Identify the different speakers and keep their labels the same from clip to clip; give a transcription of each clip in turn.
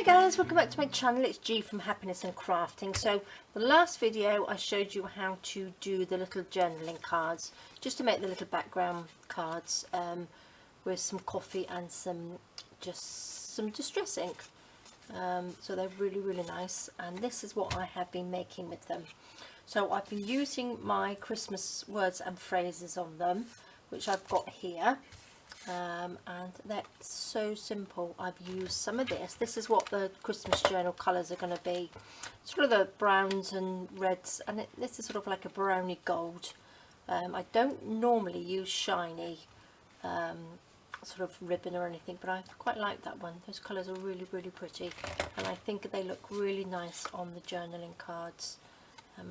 Speaker 1: Hi guys, welcome back to my channel. It's G from Happiness and Crafting. So the last video I showed you how to do the little journaling cards, just to make the little background cards with some coffee and some distress ink. So they're really nice, and this is what I have been making with them. So I've been using my Christmas words and phrases on them, which I've got here. And they're so simple. I've used some of this is what the Christmas journal colours are going to be, sort of the browns and reds, and this is sort of like a browny gold. I don't normally use shiny sort of ribbon or anything, but I quite like that one. Those colours are really pretty, and I think they look really nice on the journaling cards,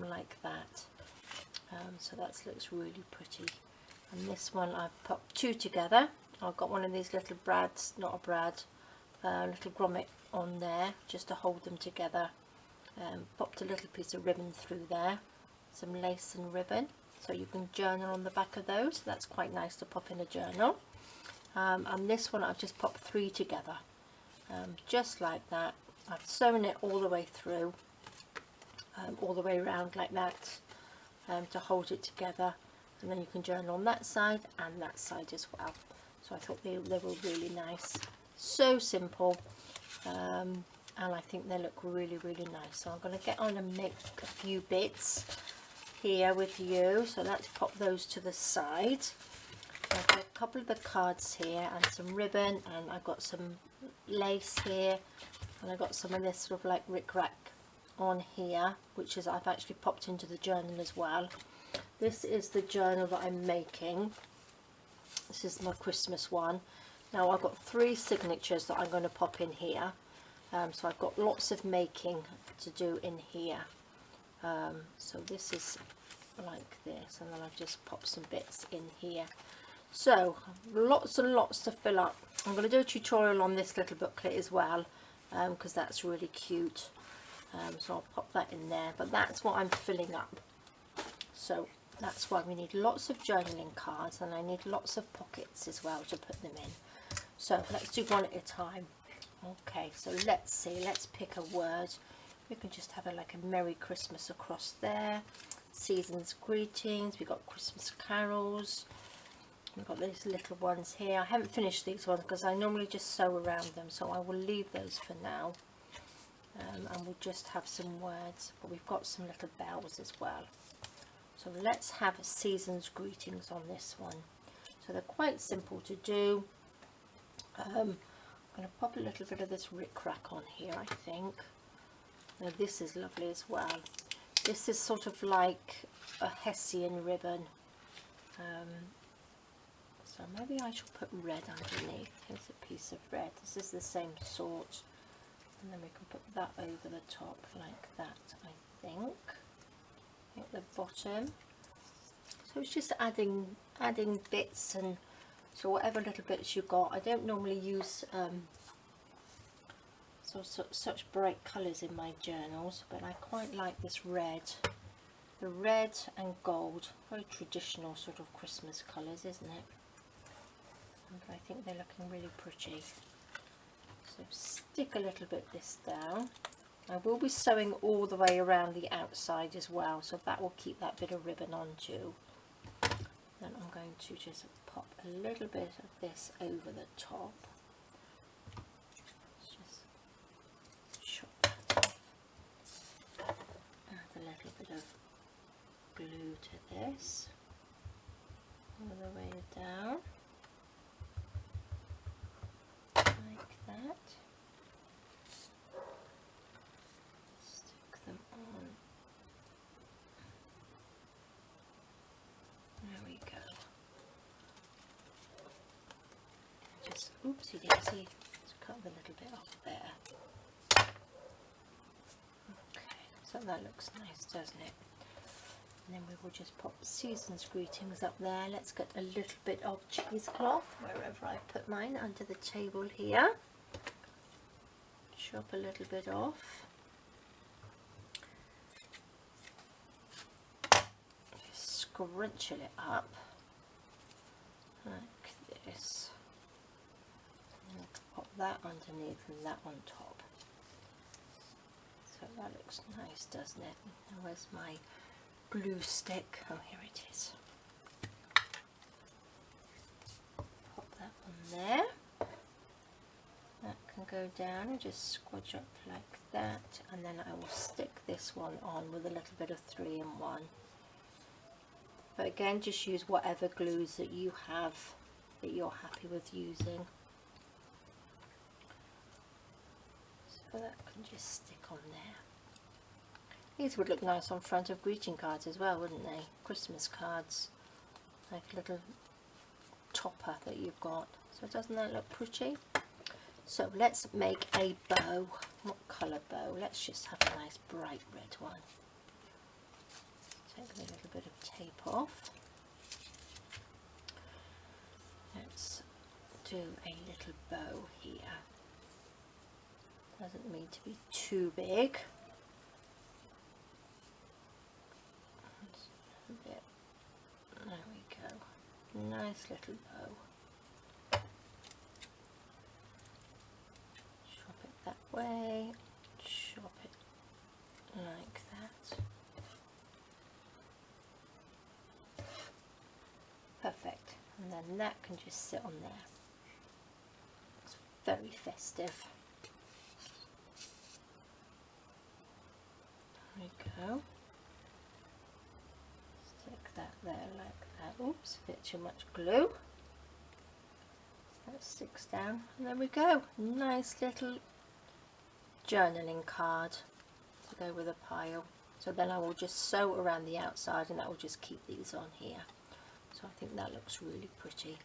Speaker 1: like that. So that looks really pretty. And this one I've put two together. I've got one of these little brads, not a brad, little grommet on there just to hold them together. Popped a little piece of ribbon through there, some lace and ribbon, so you can journal on the back of those. That's quite nice to pop in a journal. And this one I've just popped three together, just like that. I've sewn it all the way through, all the way around like that, to hold it together. And then you can journal on that side and that side as well. So I thought they were really nice, so simple, and I think they look really nice. So I'm going to get on and make a few bits here with you. So let's pop those to the side. I've got a couple of the cards here and some ribbon, and I've got some lace here, and I've got some of this sort of like ric-rac on here, which is I've actually popped into the journal as well. This is the journal that I'm making. This is my Christmas one. Now I've got three signatures that I'm going to pop in here. So I've got lots of making to do in here. So this is like this, and then I've just popped some bits in here. So lots and lots to fill up. I'm going to do a tutorial on this little booklet as well, because that's really cute. So I'll pop that in there, but that's what I'm filling up. So that's why we need lots of journaling cards, and I need lots of pockets as well to put them in. So let's do one at a time. Okay, so let's see, let's pick a word. We can just have like a Merry Christmas across there. Season's greetings, we've got Christmas carols. We've got these little ones here. I haven't finished these ones because I normally just sew around them, so I will leave those for now. And we'll just have some words, but we've got some little bells as well. So let's have season's greetings on this one. So they're quite simple to do. I'm going to pop a little bit of this ric-rac on here, I think. Now this is lovely as well. This is sort of like a Hessian ribbon. So maybe I shall put red underneath. Here's a piece of red. This is the same sort. And then we can put that over the top like that, I think. At the bottom. So it's just adding bits, and so whatever little bits you got. I don't normally use such bright colours in my journals, but I quite like this red. The red and gold, very traditional sort of Christmas colours, isn't it? And I think they're looking really pretty. So stick a little bit of this down. I will be sewing all the way around the outside as well, so that will keep that bit of ribbon on too. Then I'm going to just pop a little bit of this over the top. Just chop that off. Add a little bit of glue to this, all the way down, like that. Them on. There we go. Just oopsie daisy, just cut a little bit off there. Okay, so that looks nice, doesn't it? And then we will just pop season's greetings up there. Let's get a little bit of cheesecloth wherever I put mine, under the table here. Chop a little bit off. Scrunch it up like this, and pop that underneath and that on top. That looks nice, doesn't it? Now where's my glue stick? Oh, here it is. Pop that on there. That can go down and just squidge up like that, and then I will stick this one on with a little bit of 3-in-1. But again, just use whatever glues that you have that you're happy with using. So that can just stick on there. These would look nice on front of greeting cards as well, wouldn't they? Christmas cards, like a little topper that you've got. So doesn't that look pretty? So let's make a bow. What colour bow? Let's just have a nice bright red one. Take a little bit of tape off. Let's do a little bow here. Doesn't need to be too big. A bit. There we go. Nice little bow. That way, chop it like that. Perfect, and then that can just sit on there. It's very festive. There we go. Stick that there like that. Oops, a bit too much glue. That sticks down, and there we go. Nice little journaling card to go with a pile. So then I will just sew around the outside, and that will just keep these on here. So I think that looks really pretty.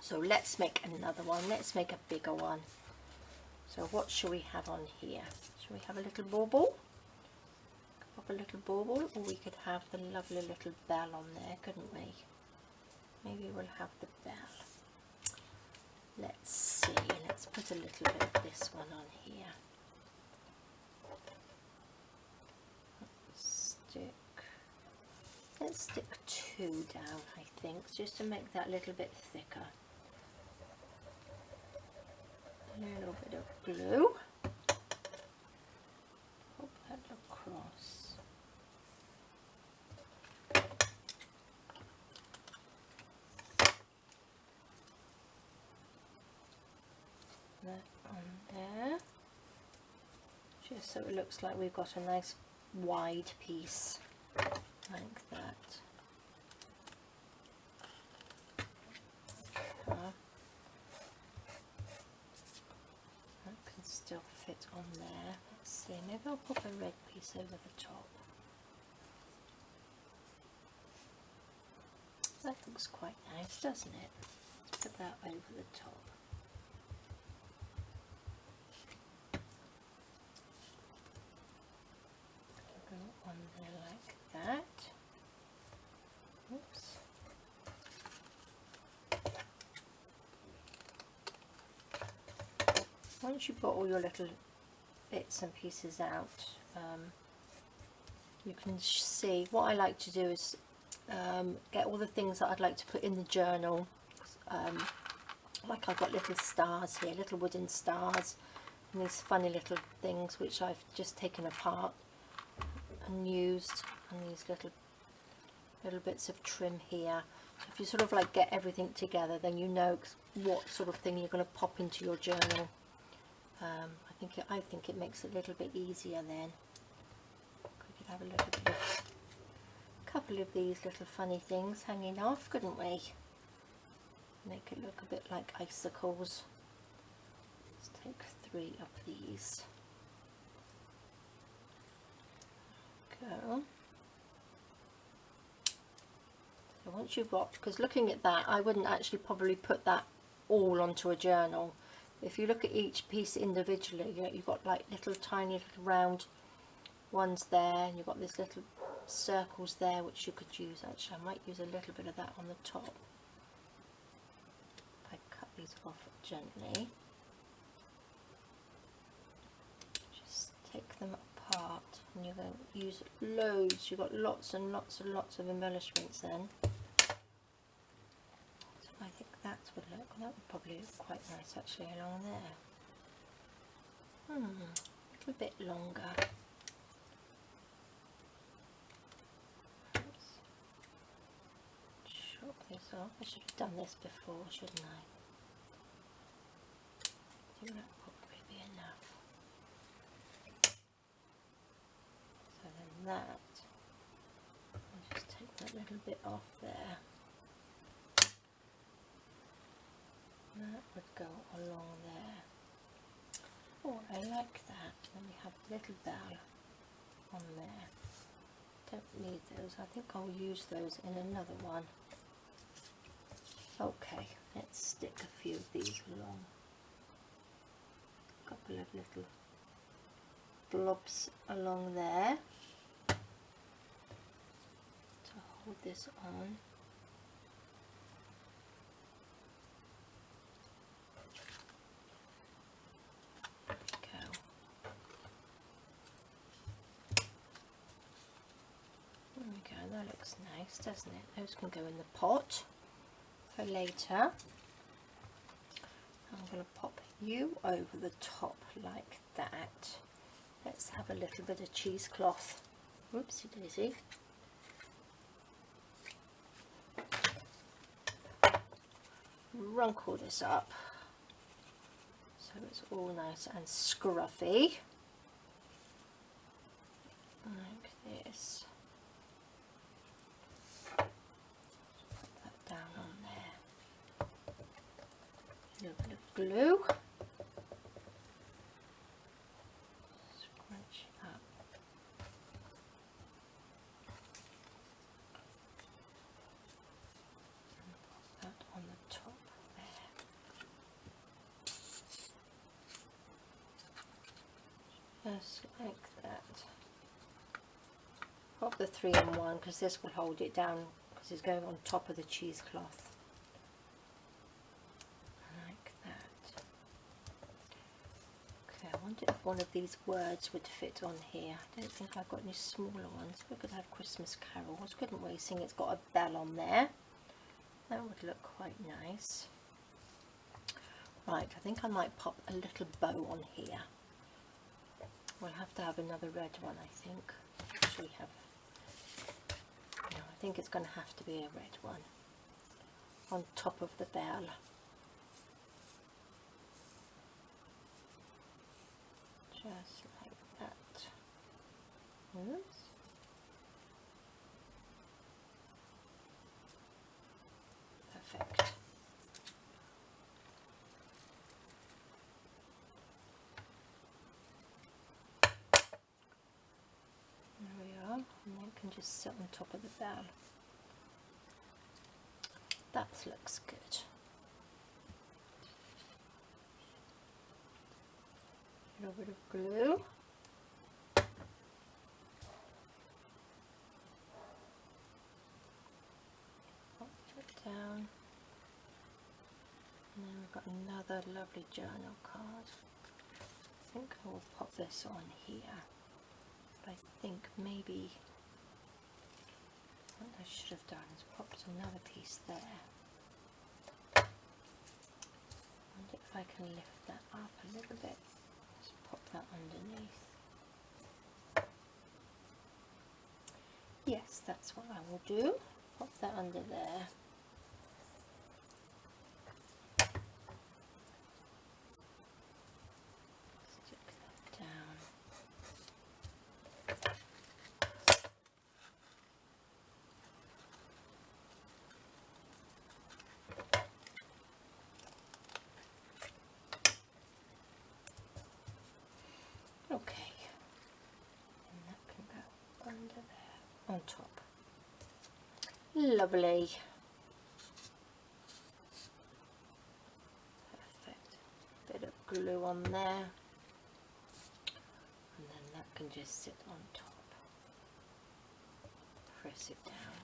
Speaker 1: So let's make another one. Let's make a bigger one. So what shall we have on here? Shall we have a little bauble? Pop a little bauble, or we could have the lovely little bell on there, couldn't we? Maybe we'll have the bell. Let's see. Let's put a little bit of this one on here. Let's stick 2 down, I think, just to make that a little bit thicker. A little bit of glue. Pop that across. That on there. Just so it looks like we've got a nice wide piece. Like that. That can still fit on there. Let's see, maybe I'll pop a red piece over the top. That looks quite nice, doesn't it? Let's put that over the top. Go on there like that. Oops. Once you've got all your little bits and pieces out, you can see what I like to do is get all the things that I'd like to put in the journal. Like I've got little stars here, little wooden stars, and these funny little things which I've just taken apart and used, and these little bits of trim here. So if you sort of like get everything together, then you know what sort of thing you're going to pop into your journal. I think it makes it a little bit easier then. We could have a little bit of, couple of these little funny things hanging off, couldn't we? Make it look a bit like icicles. Let's take 3 of these. Go. So once you've got, because looking at that, I wouldn't actually probably put that all onto a journal. If you look at each piece individually, you've got like little tiny little round ones there, and you've got these little circles there which you could use. Actually, I might use a little bit of that on the top. If I cut these off gently, just take them apart, and you're going to use loads. You've got lots and lots and lots of embellishments then. So I think that would probably look quite nice actually along there. A little bit longer. this off. I should have done this before, shouldn't I? I think that would probably be enough. So then that, I'll just take that little bit off there. That would go along there. Oh, I like that. Then we have a little bell on there. Don't need those. I think I'll use those in another one. Okay, let's stick a few of these along. A couple of little blobs along there to hold this on. That looks nice, doesn't it? Those can go in the pot for later. I'm going to pop you over the top like that. Let's have a little bit of cheesecloth. Whoopsie daisy. Wrinkle this up so it's all nice and scruffy. Like this. A little bit of glue, scrunch up, and put that on the top there, just like that. Pop the 3-in-1 because this will hold it down because it's going on top of the cheesecloth. I wonder if one of these words would fit on here. I don't think I've got any smaller ones. We could have Christmas carols, couldn't we? Seeing it's got a bell on there. That would look quite nice. Right, I think I might pop a little bow on here. We'll have to have another red one, I think. Should we have? No, I think it's going to have to be a red one on top of the bell. Just like that. Oops. Perfect. There we are, and then it can just sit on top of the bell. That looks good. A little bit of glue. Pop it down. And then we've got another lovely journal card. I think I will pop this on here. But I think maybe what I should have done is popped another piece there. I wonder if I can lift that up a little bit. Just pop that underneath. Yes, that's what I will do. Pop that under there. Stick that down. Okay, and that can go under there, on top. Lovely. Perfect. Bit of glue on there, and then that can just sit on top. Press it down.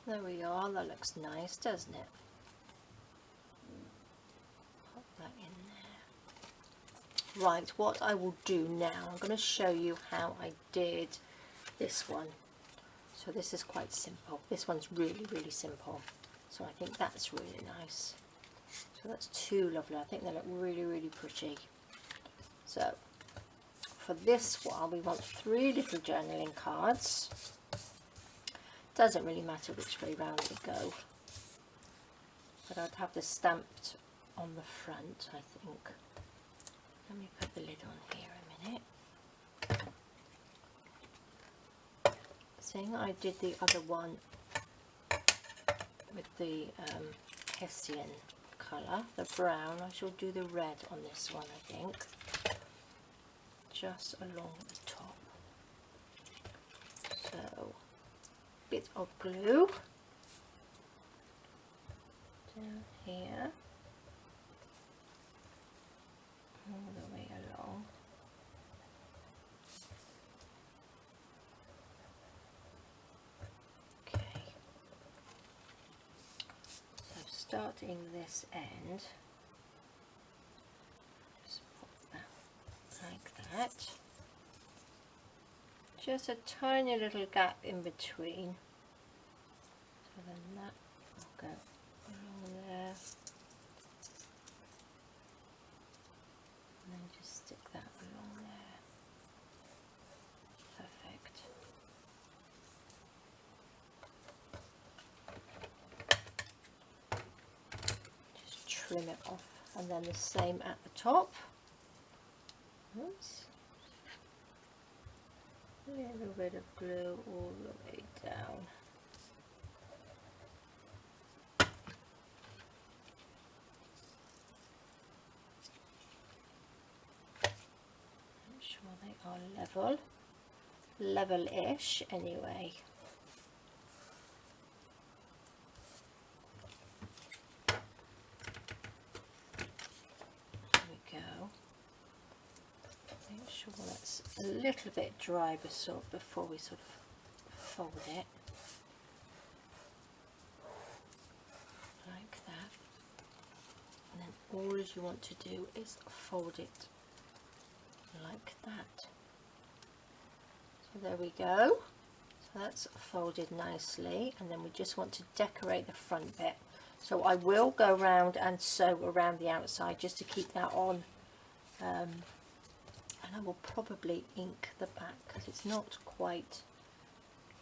Speaker 1: There we are. That looks nice, doesn't it? Pop that in there. Right, what I will do now, I'm going to show you how I did this one. So this is quite simple. This one's really, really simple. So I think that's really nice. So that's two lovely. I think they look really, really pretty. So for this one, we want 3 little journaling cards. Doesn't really matter which way round we go. but I'd have this stamped on the front, I think. Let me put the lid on here a minute. Seeing I did the other one with the Hessian colour, the brown, I shall do the red on this one, I think, just along the top. So, bit of glue down here, all the way along. Okay, so starting this end, just put that like that. Just a tiny little gap in between, so then that will go along there, and then just stick that along there. Perfect. Just trim it off, and then the same at the top. Oops. A little bit of glue all the way down. Make sure they are level-ish anyway. There we go. Make sure that's a little bit dry before we sort of fold it, like that. And then all you want to do is fold it like that. So there we go. So that's folded nicely, and then we just want to decorate the front bit. So I will go around and sew around the outside just to keep that on. And I will probably ink the back because it's not quite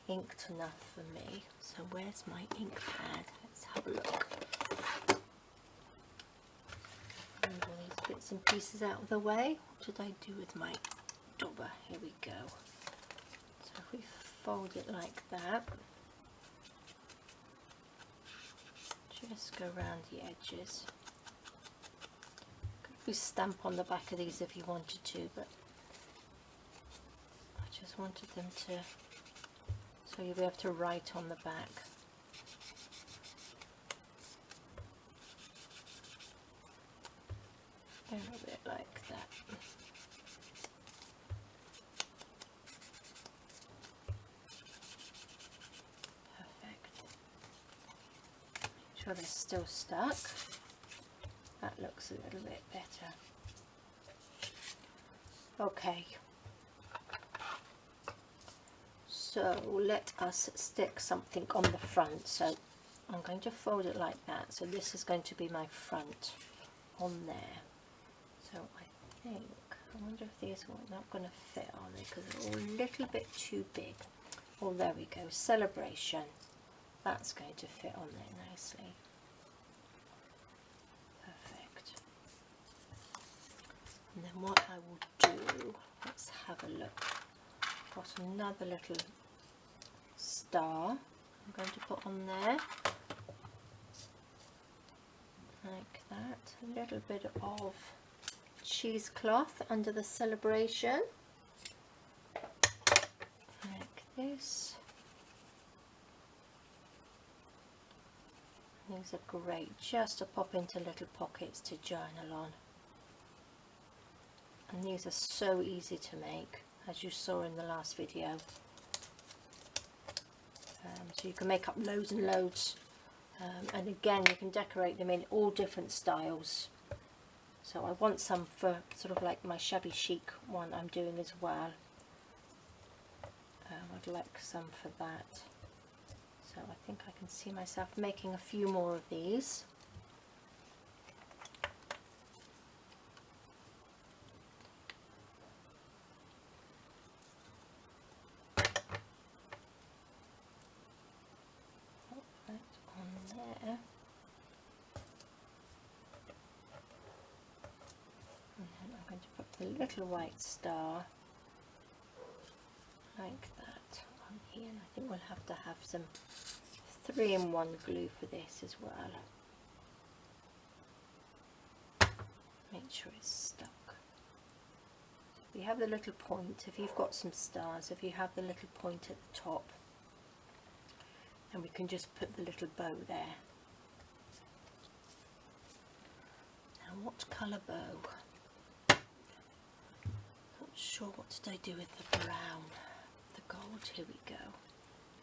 Speaker 1: inked enough for me. So where's my ink pad? Let's have a look. Move all these bits and pieces out of the way. What did I do with my dauber? Here we go. So if we fold it like that, just go around the edges. We stamp on the back of these if you wanted to, but I just wanted them to, so you'll be able to write on the back. A little bit like that. Perfect. Make sure they're still stuck. That looks a little bit better. Okay, so let us stick something on the front. So I'm going to fold it like that. So this is going to be my front on there. So I wonder if these are not going to fit, are they? Because they're all a little bit too big. Oh, there we go. Celebration. That's going to fit on there nicely. And then what I will do, let's have a look. Got another little star I'm going to put on there, like that. A little bit of cheesecloth under the celebration, like this. These are great just to pop into little pockets to journal on. And these are so easy to make, as you saw in the last video. So you can make up loads and loads, and again you can decorate them in all different styles. So I want some for sort of like my shabby chic one I'm doing as well. I'd like some for that. So I think I can see myself making a few more of these. little white star like that on here, and I think we'll have to have some 3-in-1 glue for this as well. Make sure it's stuck. If you have the little point, if you've got some stars, if you have the little point at the top, and we can just put the little bow there. Now what colour bow? Not sure what did I do with the brown, the gold. Here we go.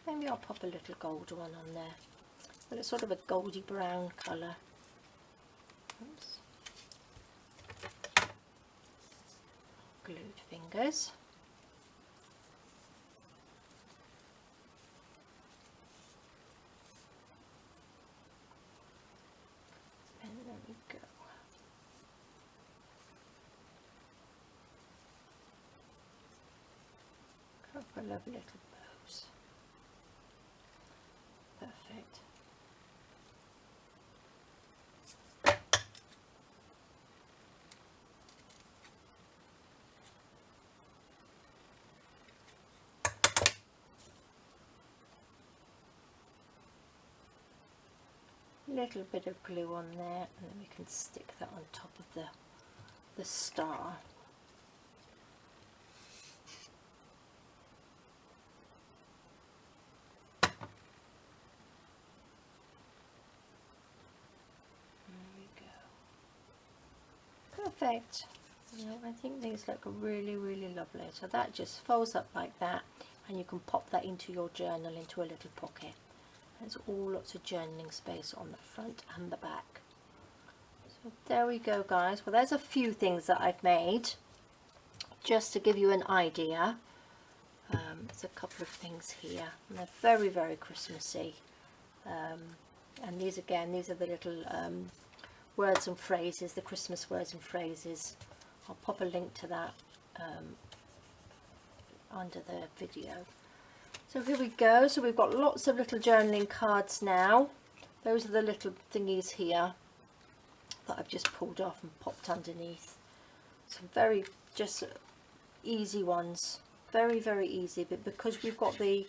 Speaker 1: Maybe I'll pop a little gold one on there. But it's sort of a goldy brown colour. Oops. Glued fingers. And there we go. I love little bows. Perfect. Little bit of glue on there, and then we can stick that on top of the star. Perfect. Yeah, I think these look really, really lovely. So that just folds up like that, and you can pop that into your journal, into a little pocket. There's all lots of journaling space on the front and the back. So there we go, guys. Well, there's a few things that I've made just to give you an idea. There's a couple of things here, and they're very, very Christmassy. And these, again, these are the little words and phrases, the Christmas words and phrases. I'll pop a link to that under the video. So here we go. So we've got lots of little journaling cards now. Those are the little thingies here that I've just pulled off and popped underneath. Some very just easy ones, very, very easy, but because we've got the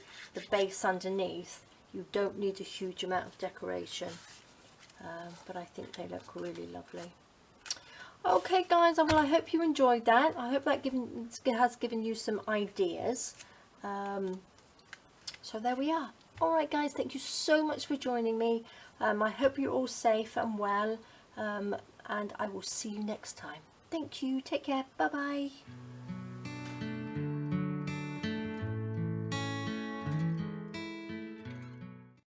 Speaker 1: base underneath, you don't need a huge amount of decoration. But I think they look really lovely. Okay, guys, well, I hope you enjoyed that. I hope that has given you some ideas. So there we are. Alright, guys, thank you so much for joining me. I hope you're all safe and well, and I will see you next time. Thank you. Take care. Bye bye.